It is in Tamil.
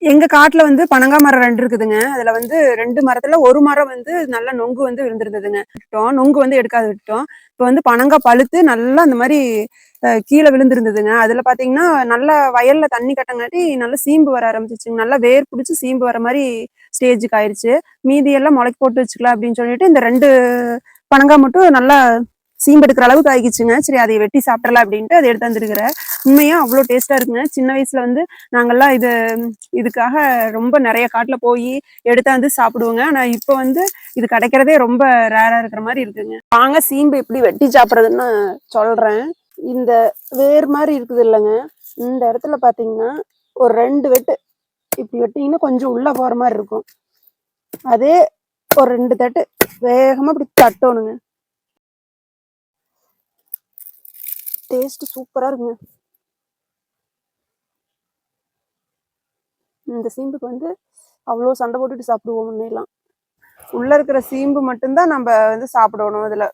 எங்க காட்டுல வந்து பனங்கா மரம் 2 இருக்குதுங்க. அதுல வந்து 2 மரத்துல ஒரு மரம் வந்து நல்லா நொங்கு வந்து விழுந்திருந்ததுங்க. நொங்கு வந்து எடுக்காத விட்டுட்டோம். இப்ப வந்து பனங்கா பழுத்து நல்லா அந்த மாரி கீழ விழுந்திருந்ததுங்க. அதுல பாத்தீங்கன்னா, நல்லா வயல்ல தண்ணி கட்டங்காட்டி நல்லா சீம்பு வர ஆரம்பிச்சுச்சுங்க. நல்லா வேர் புடிச்சு சீம்பு வர மாரி ஸ்டேஜுக்கு ஆயிருச்சு. மீதி எல்லாம் முளைக்க போட்டு வச்சுக்கலாம் அப்படின்னு சொல்லிட்டு, இந்த 2 பனங்கா மட்டும் நல்லா சீம்பு எடுக்கிற அளவுக்கு ஆகிச்சுங்க. சரி அதை வெட்டி சாப்பிடலாம் அப்படின்ட்டு அதை எடுத்து வந்துருக்கிறேன். உண்மையா அவ்வளோ டேஸ்ட்டா இருக்குங்க. சின்ன வயசுல வந்து நாங்கெல்லாம் இதுக்காக ரொம்ப நெறைய காட்டுல போயி எடுத்தாந்து சாப்பிடுவோங்க. ஆனா இப்ப வந்து இது கிடைக்கிறதே ரொம்ப ரேரா இருக்கிற மாரி இருக்குங்க. வாங்க சீம்பு எப்படி வெட்டி சாப்பிடுறதுன்னு சொல்றேன். இந்த வேர் மாரி இருக்குது இல்லைங்க, இந்த இடத்துல பாத்தீங்கன்னா ஒரு 2 வெட்டு இப்படி வெட்டிங்கன்னா கொஞ்சம் உள்ள போற மாதிரி இருக்கும். அதே ஒரு 2 தட்டு வேகமா இப்படி தட்டணுங்க. டேஸ்ட் சூப்பரா இருக்குங்க. இந்த சீம்புக்கு வந்து அவ்வளோ சண்டை போட்டுட்டு சாப்பிடுவோம் முன்னையெல்லாம். உள்ள இருக்கிற சீம்பு மட்டும்தான் நம்ம வந்து சாப்பிடணும். இதுல